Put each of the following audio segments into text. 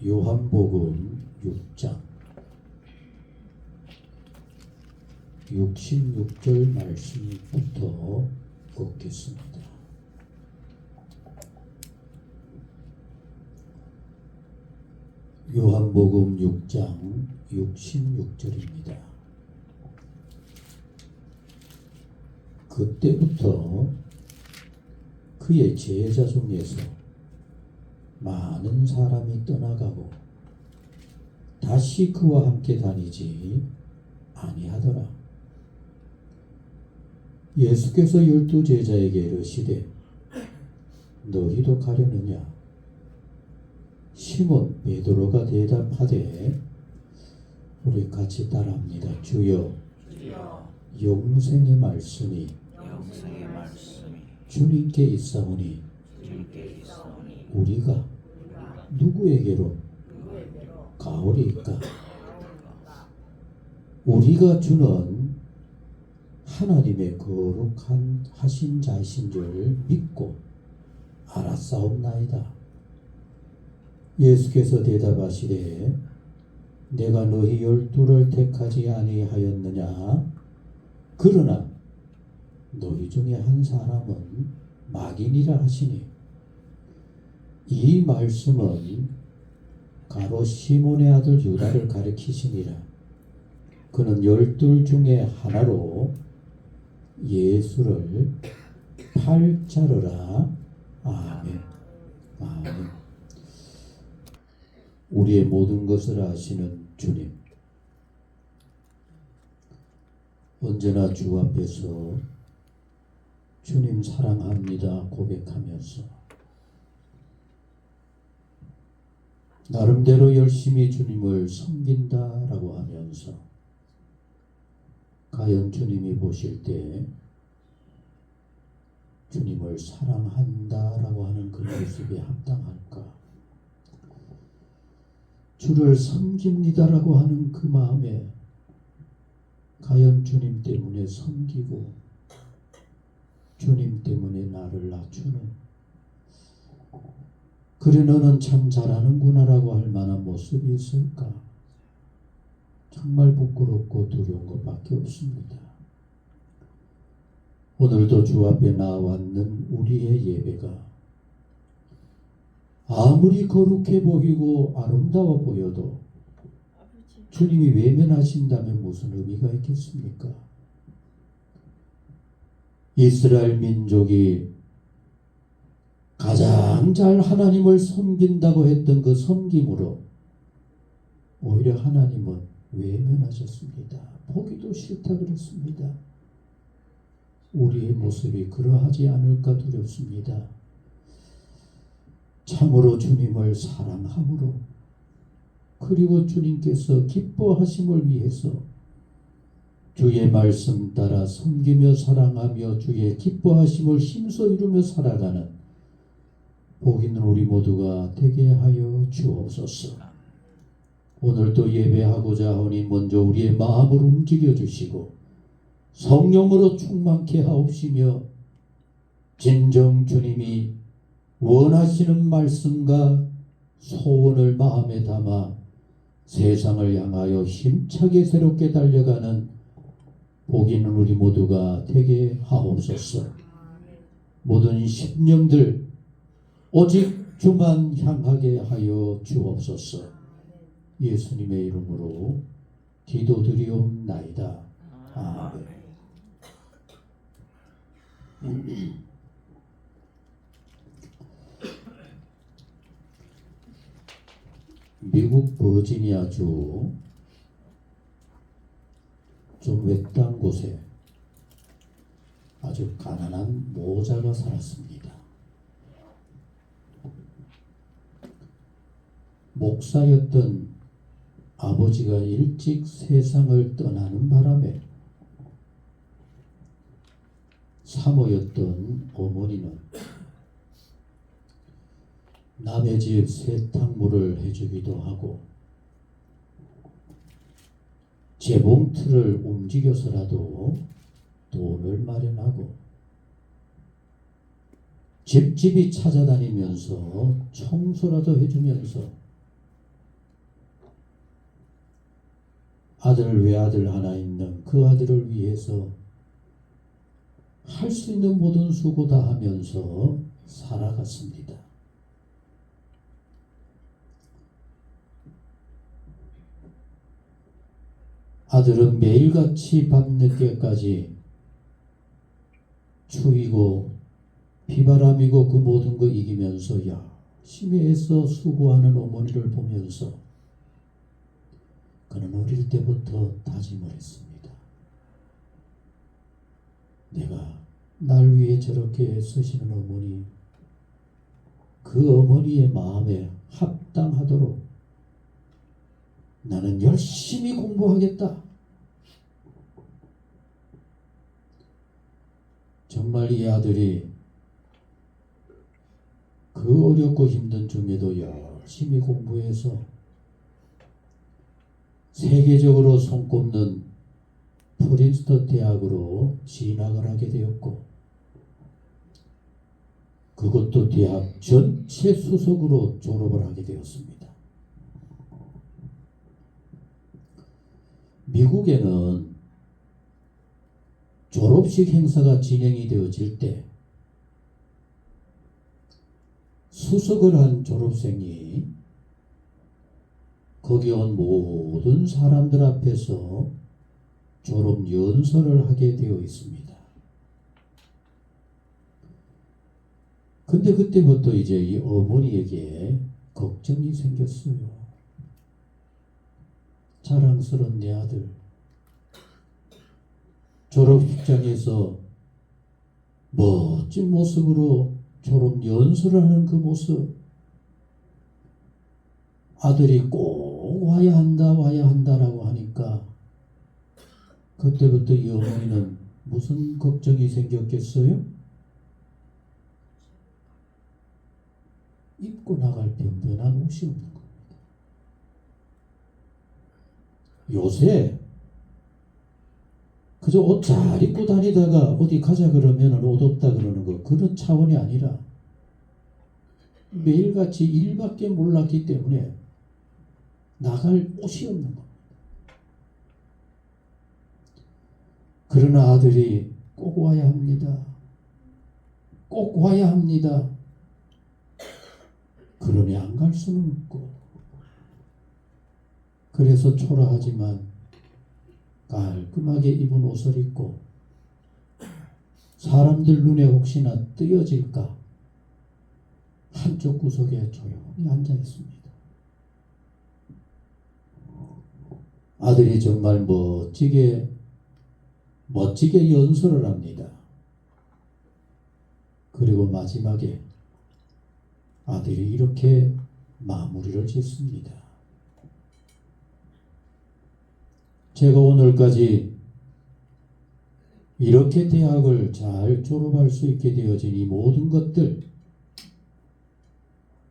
요한복음 6장 66절 말씀부터 읽겠습니다. 요한복음 6장 66절입니다. 그때부터 그의 제자 중에서 많은 사람이 떠나가고 다시 그와 함께 다니지 아니하더라. 예수께서 12 제자에게 이르시되 너희도 가려느냐? 시몬 베드로가 대답하되 우리 같이 따라합니다. 주여, 영생의 말씀이 주님께 있사오니 우리가 누구에게로 가오리이까? 우리가 주는 하나님의 거룩한 하신 자이신 줄 믿고 알았사옵나이다. 예수께서 대답하시되 내가 너희 12를 택하지 아니하였느냐? 그러나 너희 중에 한 사람은 마귀니라 하시니 이 말씀은 가로 시몬의 아들 유다를 가리키시니라. 그는 12 중에 하나로 예수를 팔자르라. 아멘. 아멘. 우리의 모든 것을 아시는 주님, 언제나 주 앞에서 주님 사랑합니다 고백하면서 나름대로 열심히 주님을 섬긴다라고 하면서 과연 주님이 보실 때 주님을 사랑한다라고 하는 그 모습이 합당할까? 주를 섬깁니다라고 하는 그 마음에 과연 주님 때문에 섬기고 주님 때문에 나를 낮추는, 그래 너는 참 잘하는구나라고 할 만한 모습이 있을까? 정말 부끄럽고 두려운 것밖에 없습니다. 오늘도 주 앞에 나왔는 우리의 예배가 아무리 거룩해 보이고 아름다워 보여도 주님이 외면하신다면 무슨 의미가 있겠습니까? 이스라엘 민족이 가장 잘 하나님을 섬긴다고 했던 그 섬김으로 오히려 하나님은 외면하셨습니다. 보기도 싫다 그랬습니다. 우리의 모습이 그러하지 않을까 두렵습니다. 참으로 주님을 사랑함으로 그리고 주님께서 기뻐하심을 위해서 주의 말씀 따라 섬기며 사랑하며 주의 기뻐하심을 힘써 이루며 살아가는 복 있는 우리 모두가 되게 하여 주옵소서. 오늘도 예배하고자 하오니 먼저 우리의 마음을 움직여 주시고 성령으로 충만케 하옵시며 진정 주님이 원하시는 말씀과 소원을 마음에 담아 세상을 향하여 힘차게 새롭게 달려가는 복 있는 우리 모두가 되게 하옵소서. 모든 심령들 오직 주만 향하게 하여 주옵소서. 예수님의 이름으로 기도드리옵나이다. 아멘. 미국 버지니아주 좀 외딴 곳에 아주 가난한 모자가 살았습니다. 목사였던 아버지가 일찍 세상을 떠나는 바람에 사모였던 어머니는 남의 집 세탁물을 해주기도 하고 재봉틀을 움직여서라도 돈을 마련하고 집집이 찾아다니면서 청소라도 해주면서 아들 외아들 하나 있는 그 아들을 위해서 할 수 있는 모든 수고 다 하면서 살아갔습니다. 아들은 매일같이 밤늦게까지 추위고 비바람이고 그 모든 거 이기면서 열심히 애써 수고하는 어머니를 보면서 그는 어릴 때부터 다짐을 했습니다. 내가 날 위해 저렇게 애쓰시는 어머니, 그 어머니의 마음에 합당하도록 나는 열심히 공부하겠다. 정말 이 아들이 그 어렵고 힘든 중에도 열심히 공부해서 세계적으로 손꼽는 프린스턴 대학으로 진학을 하게 되었고, 그것도 대학 전체 수석으로 졸업을 하게 되었습니다. 미국에는 졸업식 행사가 진행이 되어질 때 수석을 한 졸업생이 거기 온 모든 사람들 앞에서 졸업 연설을 하게 되어 있습니다. 근데 그때부터 이제 이 어머니에게 걱정이 생겼어요. 자랑스러운 내 아들, 졸업식장에서 멋진 모습으로 졸업 연설을 하는 그 모습, 아들이 꼭 와야 한다라고 하니까 그때부터 이 어머니는 무슨 걱정이 생겼겠어요? 입고 나갈 변변한 옷이 없는 겁니다. 요새 그저 옷 잘 입고 다니다가 어디 가자 그러면 옷 없다 그러는 거, 그런 차원이 아니라 매일같이 일밖에 몰랐기 때문에 나갈 옷이 없는 겁니다. 그러나 아들이 꼭 와야 합니다. 꼭 와야 합니다. 그러니 안 갈 수는 없고, 그래서 초라하지만 깔끔하게 입은 옷을 입고 사람들 눈에 혹시나 띄어질까 한쪽 구석에 조용히 앉아 있습니다. 아들이 정말 멋지게 연설을 합니다. 그리고 마지막에 아들이 이렇게 마무리를 짓습니다. 제가 오늘까지 이렇게 대학을 잘 졸업할 수 있게 되어진 이 모든 것들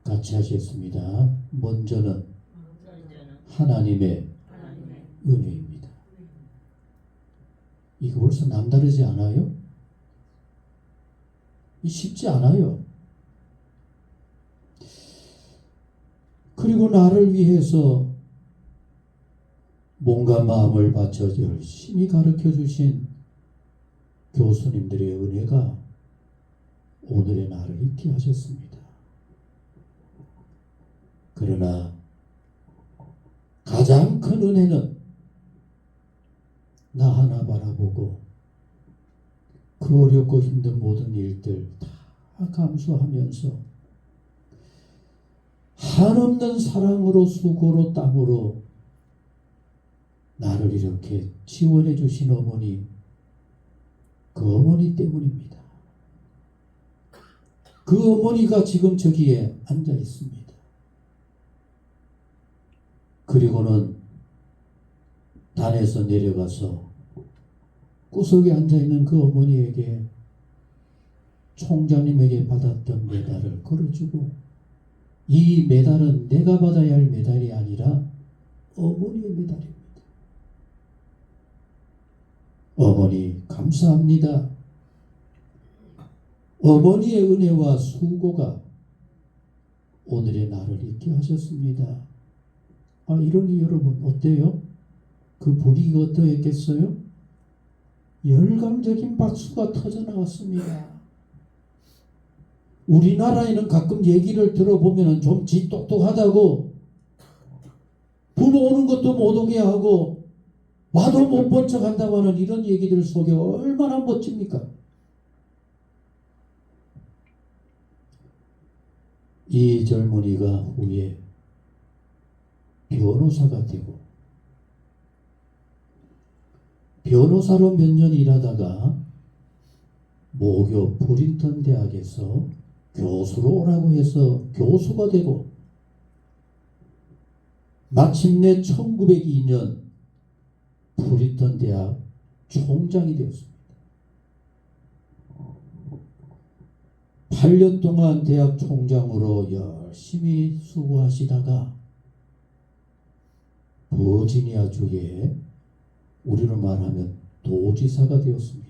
같이 하셨습니다. 먼저는 하나님의 은혜입니다. 이거 벌써 남다르지 않아요? 쉽지 않아요. 그리고 나를 위해서 몸과 마음을 바쳐 열심히 가르쳐 주신 교수님들의 은혜가 오늘의 나를 있게 하셨습니다. 그러나 가장 큰 은혜는 나 하나 바라보고 그 어렵고 힘든 모든 일들 다 감수하면서 한없는 사랑으로 수고로 땀으로 나를 이렇게 지원해 주신 어머니, 그 어머니 때문입니다. 그 어머니가 지금 저기에 앉아 있습니다. 그리고는 단에서 내려가서 구석에 앉아 있는 그 어머니에게 총장님에게 받았던 메달을 걸어주고, 이 메달은 내가 받아야 할 메달이 아니라 어머니의 메달입니다. 어머니 감사합니다. 어머니의 은혜와 수고가 오늘의 나를 있게 하셨습니다. 이러니 여러분 어때요? 그 분위기가 어떠했겠어요? 열광적인 박수가 터져나왔습니다. 우리나라에는 가끔 얘기를 들어보면 좀 지 똑똑하다고 부모 오는 것도 못 오게 하고 와도 못 본 척 한다고 하는 이런 얘기들 속에 얼마나 멋집니까? 이 젊은이가 후에 변호사가 되고 변호사로 몇 년 일하다가 모교 프린턴 대학에서 교수로 오라고 해서 교수가 되고 마침내 1902년 프린턴 대학 총장이 되었습니다. 8년 동안 대학 총장으로 열심히 수고하시다가 버지니아주에 우리로 말하면 도지사가 되었습니다.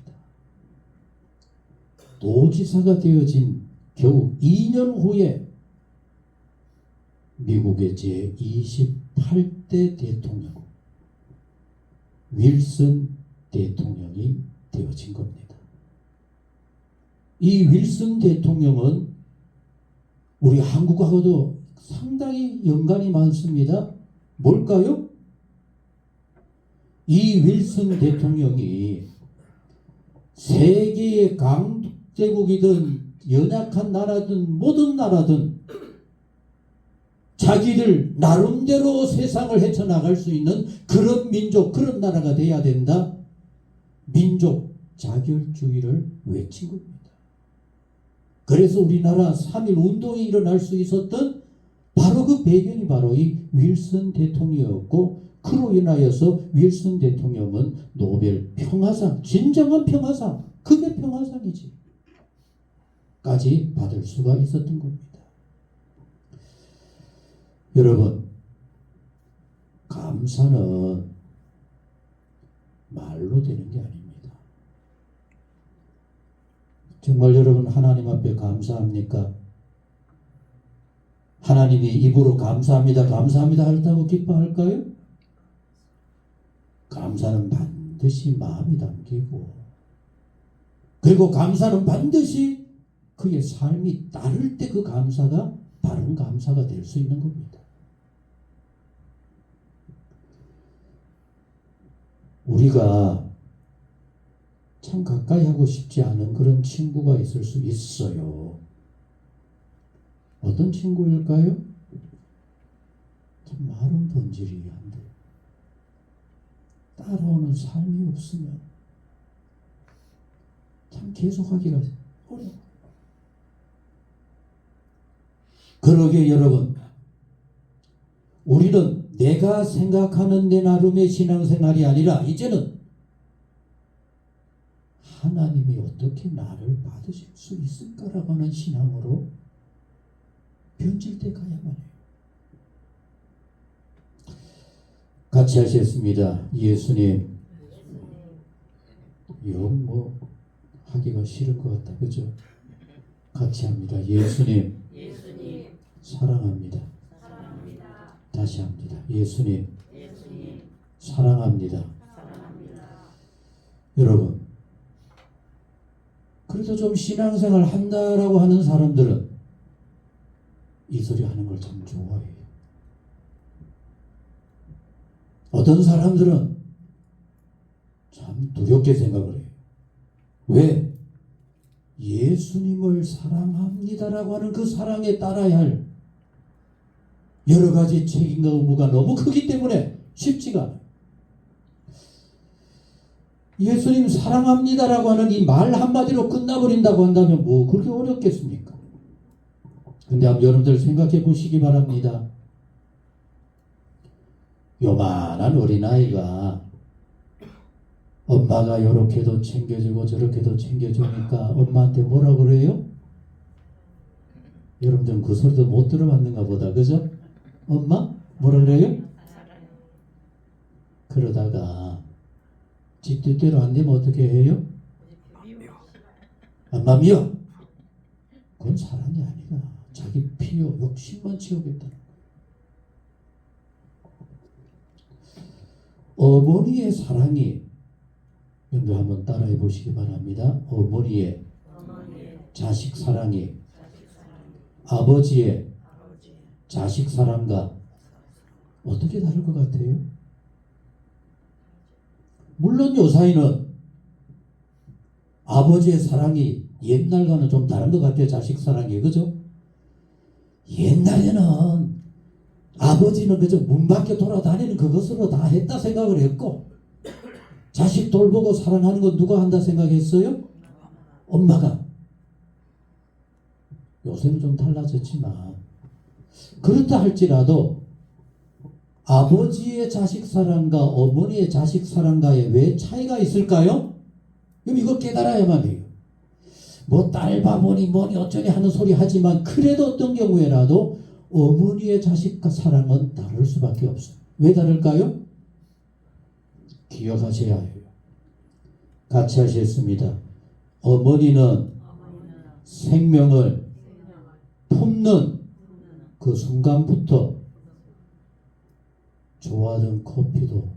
도지사가 되어진 겨우 2년 후에 미국의 제28대 대통령 윌슨 대통령이 되어진 겁니다. 이 윌슨 대통령은 우리 한국하고도 상당히 연관이 많습니다. 뭘까요? 이 윌슨 대통령이 세계의 강대국이든 연약한 나라든 모든 나라든 자기들 나름대로 세상을 헤쳐나갈 수 있는 그런 민족, 그런 나라가 돼야 된다. 민족 자결주의를 외친 겁니다. 그래서 우리나라 3.1 운동이 일어날 수 있었던 바로 그 배경이 바로 이 윌슨 대통령이었고, 그로 인하여서 윌슨 대통령은 노벨 평화상, 진정한 평화상, 그게 평화상이지, 까지 받을 수가 있었던 겁니다. 여러분, 감사는 말로 되는 게 아닙니다. 정말 여러분 하나님 앞에 감사합니까? 하나님이 입으로 감사합니다, 감사합니다 한다고 기뻐할까요? 감사는 반드시 마음이 담기고, 그리고 감사는 반드시 그의 삶이 따를 때 그 감사가 바른 감사가 될 수 있는 겁니다. 우리가 참 가까이 하고 싶지 않은 그런 친구가 있을 수 있어요. 어떤 친구일까요? 참 말은 번지르르 한데 따라오는 삶이 없으면 참 계속하기가 어려워. 그러게 여러분, 우리는 내가 생각하는 내 나름의 신앙생활이 아니라 이제는 하나님이 어떻게 나를 받으실 수 있을까라고 하는 신앙으로 변질돼 가야만 해요. 같이 하셨습니다. 예수님. 이런 뭐 하기가 싫을 것 같다, 그죠? 같이 합니다. 예수님. 사랑합니다. 다시 합니다. 예수님. 사랑합니다. 여러분, 그래도 좀 신앙생활 한다라고 하는 사람들은 이 소리 하는 걸 참 좋아해요. 어떤 사람들은 참 두렵게 생각을 해요. 왜? 예수님을 사랑합니다라고 하는 그 사랑에 따라야 할 여러 가지 책임과 의무가 너무 크기 때문에 쉽지가 않아요. 예수님 사랑합니다라고 하는 이 말 한마디로 끝나버린다고 한다면 뭐 그렇게 어렵겠습니까? 근데 한번 여러분들 생각해 보시기 바랍니다. 요만한 어린아이가 엄마가 이렇게도 챙겨주고 저렇게도 챙겨주니까 엄마한테 뭐라 그래요? 여러분들은 그 소리도 못 들어봤는가 보다, 그죠? 엄마? 뭐라 그래요? 그러다가 지 뜻대로 안 되면 어떻게 해요? 엄마 미워. 그건 사랑이 아니라 자기 필요, 욕심만 채우겠다는 거예요. 어머니의 사랑이, 여러분 한번 따라해 보시기 바랍니다. 어머니의 자식 사랑이 아버지의 자식 사랑과 어떻게 다를 것 같아요? 물론 요사이는 아버지의 사랑이 옛날과는 좀 다른 것 같아요. 자식 사랑이. 그죠? 옛날에는 아버지는 그저 문 밖에 돌아다니는 그것으로 다 했다 생각을 했고, 자식 돌보고 사랑하는 건 누가 한다 생각했어요? 엄마가. 요새는 좀 달라졌지만, 그렇다 할지라도 아버지의 자식 사랑과 어머니의 자식 사랑과에 왜 차이가 있을까요? 그럼 이거 깨달아야만 해요. 뭐 딸바보니 뭐니 어쩌니 하는 소리 하지만, 그래도 어떤 경우에라도 어머니의 자식과 사랑은 다를 수밖에 없어요. 왜 다를까요? 기억하셔야 해요. 같이 하셨습니다. 어머니는 생명을 품는 그 순간부터 좋아하던 커피도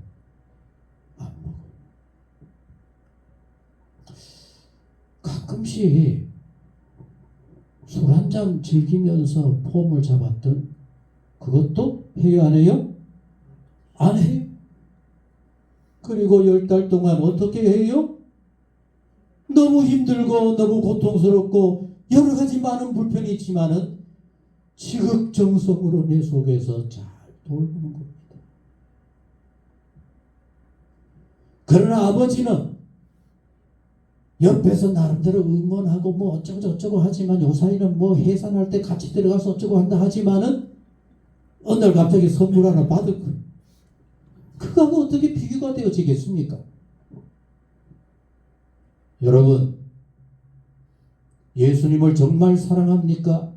안 먹어요. 가끔씩 술 한잔 즐기면서 폼을 잡았던 그것도 해요, 안 해요? 안 해요. 그리고 10달 동안 어떻게 해요? 너무 힘들고 너무 고통스럽고 여러 가지 많은 불편이 있지만은 지극정성으로 내 속에서 잘 돌보는 겁니다. 그러나 아버지는 옆에서 나름대로 응원하고 뭐 어쩌고 하지만, 요사이는 뭐 해산할 때 같이 들어가서 어쩌고 한다 하지만은 어느 날 갑자기 선물 하나 받을 거예요. 그거하고 어떻게 비교가 되어지겠습니까? 여러분, 예수님을 정말 사랑합니까?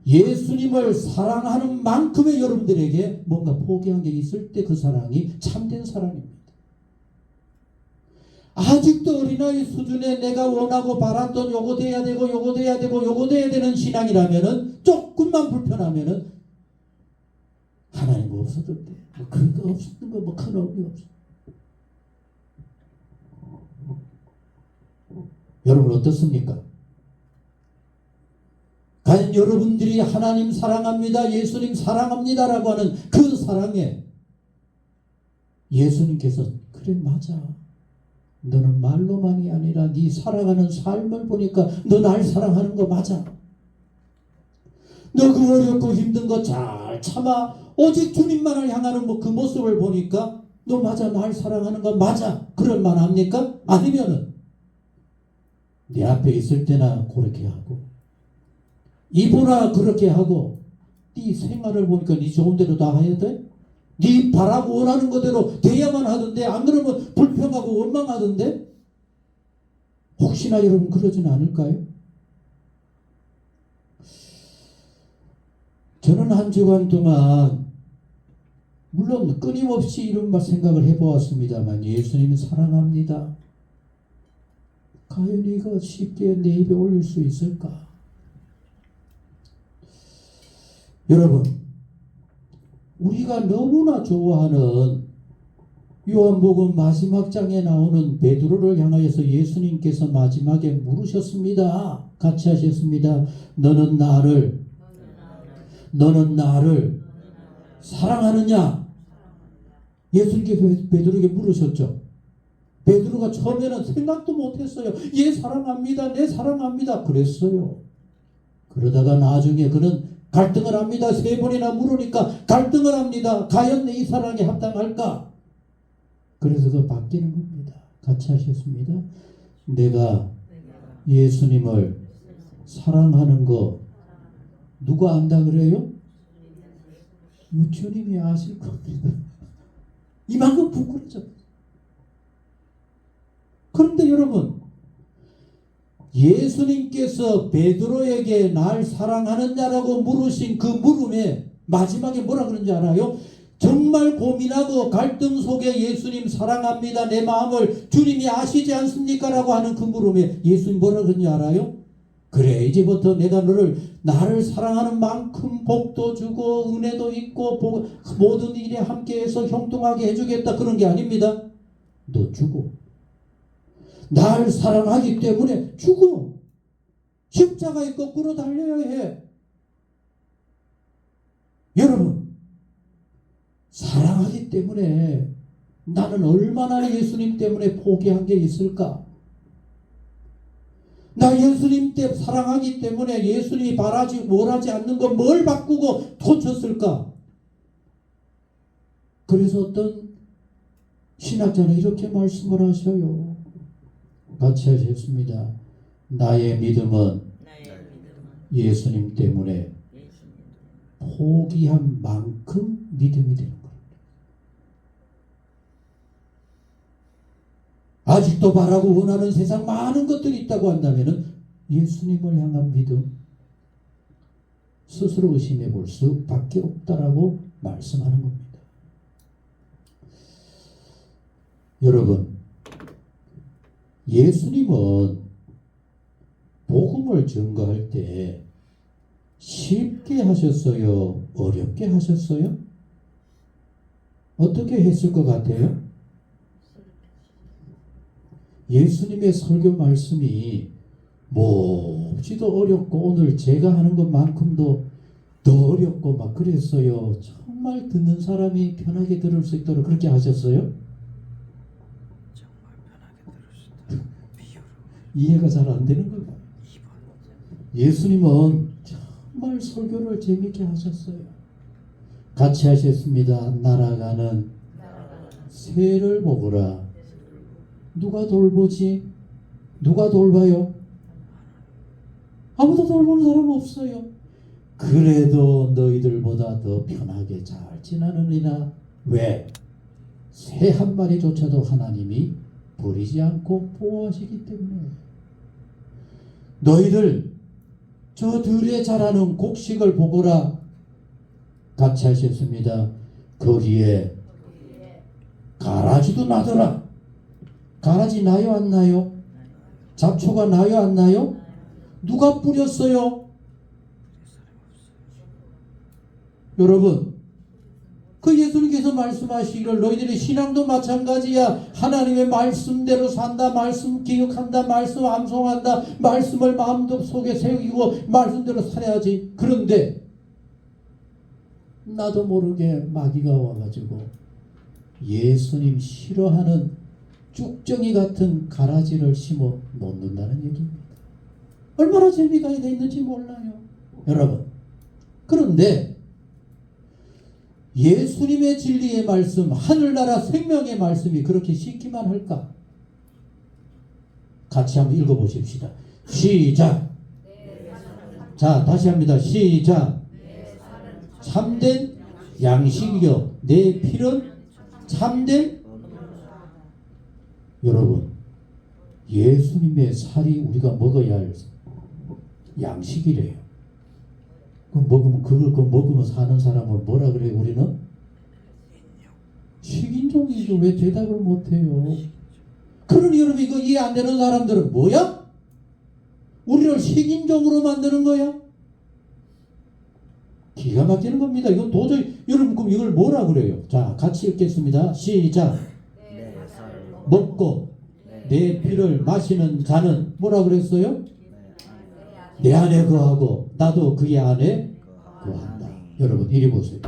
예수님을 사랑하는 만큼의 여러분들에게 뭔가 포기한 게 있을 때 그 사랑이 참된 사랑입니다. 아직도 어린아이 수준에 내가 원하고 바랐던 요거 돼야 되고 요거 돼야 되고 요거 돼야 되는 신앙이라면은, 조금만 불편하면은 하나님 없어도 돼. 뭐 그런 거 없었던 거 뭐 큰 의미 없어. 여러분 어떻습니까? 과연 여러분들이 하나님 사랑합니다, 예수님 사랑합니다라고 하는 그 사랑에 예수님께서 그래 맞아, 너는 말로만이 아니라 네 살아가는 삶을 보니까 너 날 사랑하는 거 맞아, 너 그 어렵고 힘든 거 잘 참아 오직 주님만을 향하는 그 모습을 보니까 너 맞아, 날 사랑하는 거 맞아, 그럴 만합니까? 아니면은 네 앞에 있을 때나 그렇게 하고 이보나 그렇게 하고 네 생활을 보니까 네 좋은 대로 다 해야 돼? 네 바라고 원하는 거대로 돼야만 하던데, 안 그러면 불평하고 원망하던데? 혹시나 여러분 그러지는 않을까요? 저는 한 주간 동안 물론 끊임없이 이런 생각을 해보았습니다만, 예수님은 사랑합니다. 과연 이거 쉽게 내 입에 올릴 수 있을까? 여러분, 우리가 너무나 좋아하는 요한복음 마지막 장에 나오는 베드로를 향하여서 예수님께서 마지막에 물으셨습니다. 같이 하셨습니다. 너는 나를 사랑하느냐? 예수님께서 베드로에게 물으셨죠. 베드로가 처음에는 생각도 못했어요. 예, 사랑합니다. 네, 사랑합니다. 그랬어요. 그러다가 나중에 그는 갈등을 합니다. 3번이나 물으니까 갈등을 합니다. 과연 이 사랑에 합당할까? 그래서 그 바뀌는 겁니다. 같이 하셨습니다. 내가 예수님을 사랑하는 거 누가 안다 그래요? 주님이 아실 겁니다. 이만큼 부끄러졌어요. 그런데 여러분, 예수님께서 베드로에게 날 사랑하느냐라고 물으신 그 물음에 마지막에 뭐라 그런지 알아요? 정말 고민하고 갈등 속에 예수님 사랑합니다, 내 마음을 주님이 아시지 않습니까? 라고 하는 그 물음에 예수님 뭐라 그런지 알아요? 그래, 이제부터 내가 나를 사랑하는 만큼 복도 주고 은혜도 있고 모든 일에 함께해서 형통하게 해주겠다, 그런 게 아닙니다. 너 주고, 날 사랑하기 때문에 주고, 십자가에 거꾸로 달려야 해. 여러분, 사랑하기 때문에 나는 얼마나 예수님 때문에 포기한 게 있을까? 나 예수님 때 사랑하기 때문에 예수님이 바라지 원하지 않는 거 뭘 바꾸고 고쳤을까? 그래서 어떤 신학자는 이렇게 말씀을 하셔요. 같이 하셨습니다. 나의 믿음은 예수님 때문에 포기한 만큼 믿음이 되는 겁니다. 아직도 바라고 원하는 세상 많은 것들이 있다고 한다면 예수님을 향한 믿음 스스로 의심해 볼 수밖에 없다라고 말씀하는 겁니다. 여러분, 예수님은 복음을 증거할 때 쉽게 하셨어요? 어렵게 하셨어요? 어떻게 했을 것 같아요? 예수님의 설교 말씀이 몹시도 어렵고 오늘 제가 하는 것만큼도 더 어렵고 막 그랬어요. 정말 듣는 사람이 편하게 들을 수 있도록 그렇게 하셨어요? 정말 편하게 들을 수 있도록 비유로 이해가 잘 안 되는 거예요. 예수님은 정말 설교를 재밌게 하셨어요. 같이 하셨습니다. 날아가는 새를 보거라. 누가 돌보지? 누가 돌봐요? 아무도 돌보는 사람 없어요. 그래도 너희들보다 더 편하게 잘 지나느니라. 왜? 새 한 마리조차도 하나님이 버리지 않고 보호하시기 때문에. 너희들 저 들에 자라는 곡식을 보거라. 같이 하셨습니다. 거기에 가라지도 나더라. 가라지 나요 안 나요? 잡초가 나요 안 나요? 누가 뿌렸어요? 여러분, 그 예수님께서 말씀하시기를 너희들의 신앙도 마찬가지야. 하나님의 말씀대로 산다. 말씀 기억한다. 말씀 암송한다. 말씀을 마음속에 새기고 말씀대로 살아야지. 그런데 나도 모르게 마귀가 와가지고 예수님 싫어하는 쭉정이 같은 가라지를 심어 놓는다는 얘기입니다. 얼마나 재미가 있는지 몰라요, 여러분. 그런데 예수님의 진리의 말씀, 하늘나라 생명의 말씀이 그렇게 쉽기만 할까? 같이 한번 읽어보십시다. 시작. 자, 다시 합니다. 시작. 참된 양식이요 내 필은 참된. 여러분, 예수님의 살이 우리가 먹어야 할 양식이래요. 그거 먹으면 사는 사람을 뭐라 그래요? 우리는 식인종이죠. 왜 대답을 못해요? 그러니 여러분, 이거 이해 안 되는 사람들은 뭐야? 우리를 식인종으로 만드는 거야? 기가 막히는 겁니다. 이건 도저히, 여러분, 그럼 이걸 뭐라 그래요? 자, 같이 읽겠습니다. 시작. 먹고 내 피를 마시는 자는 뭐라 그랬어요? 내 안에 거하고 나도 그의 안에 거한다. 여러분, 이리 보세요.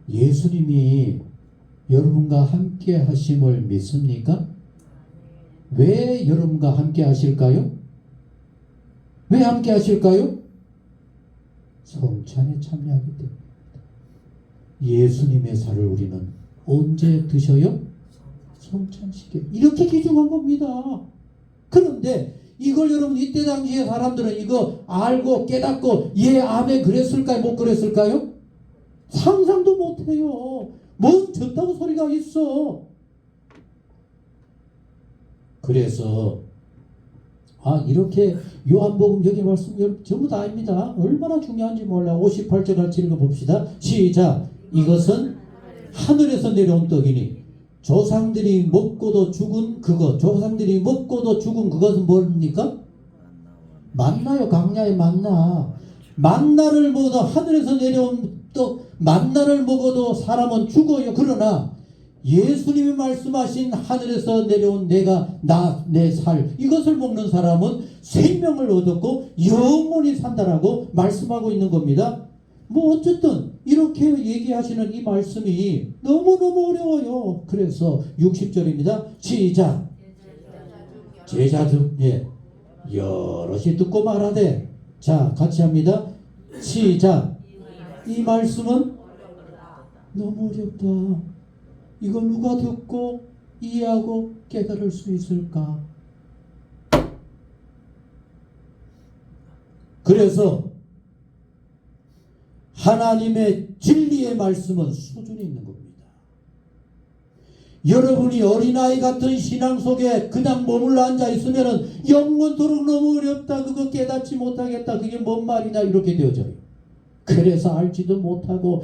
예수님이 여러분과 함께 하심을 믿습니까? 왜 여러분과 함께 하실까요? 왜 함께 하실까요? 성찬에 참여하기 때문에. 예수님의 살을 우리는 언제 드셔요? 성찬식에. 이렇게 귀중한 겁니다. 그런데 이걸 여러분, 이때 당시에 사람들은 이거 알고 깨닫고 아멘 그랬을까요? 못 그랬을까요? 상상도 못해요. 뭔 졌다고 소리가 있어. 그래서 이렇게 요한복음 여기 말씀 전부 다 아닙니다. 얼마나 중요한지 몰라. 58절 같이 읽어봅시다. 시작. 이것은 하늘에서 내려온 떡이니 조상들이 먹고도 죽은 그것. 조상들이 먹고도 죽은 그것은 뭡니까? 만나요. 강야의 만나. 만나를 먹어도 하늘에서 내려온 또 만나를 먹어도 사람은 죽어요. 그러나 예수님이 말씀하신 하늘에서 내려온 내 살 이것을 먹는 사람은 생명을 얻었고 영원히 산다라고 말씀하고 있는 겁니다. 뭐 어쨌든 이렇게 얘기하시는 이 말씀이 너무너무 어려워요. 그래서 60절입니다. 시작. 제자 중에 여럿이 듣고 말하되, 자 같이 합니다. 시작. 이 말씀은 너무 어렵다. 이거 누가 듣고 이해하고 깨달을 수 있을까? 그래서 하나님의 진리의 말씀은 수준이 있는 겁니다. 여러분이 어린아이 같은 신앙 속에 그냥 머물러 앉아 있으면 영원토록 너무 어렵다. 그거 깨닫지 못하겠다. 그게 뭔 말이냐 이렇게 되어져요. 그래서 알지도 못하고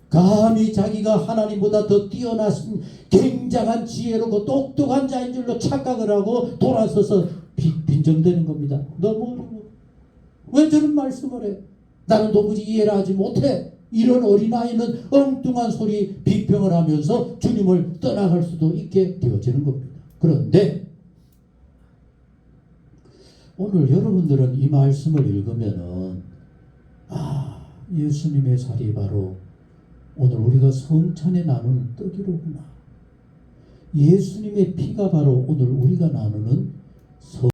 감히 자기가 하나님보다 더 뛰어나신 굉장한 지혜로고 똑똑한 자인 줄로 착각을 하고 돌아서서 빈정대는 겁니다. 너무 어려워. 왜 저런 말씀을 해? 나는 도무지 이해를 하지 못해. 이런 어린아이는 엉뚱한 소리 비평을 하면서 주님을 떠나갈 수도 있게 되어지는 겁니다. 그런데 오늘 여러분들은 이 말씀을 읽으면은 예수님의 살이 바로 오늘 우리가 성찬에 나누는 떡이로구나. 예수님의 피가 바로 오늘 우리가 나누는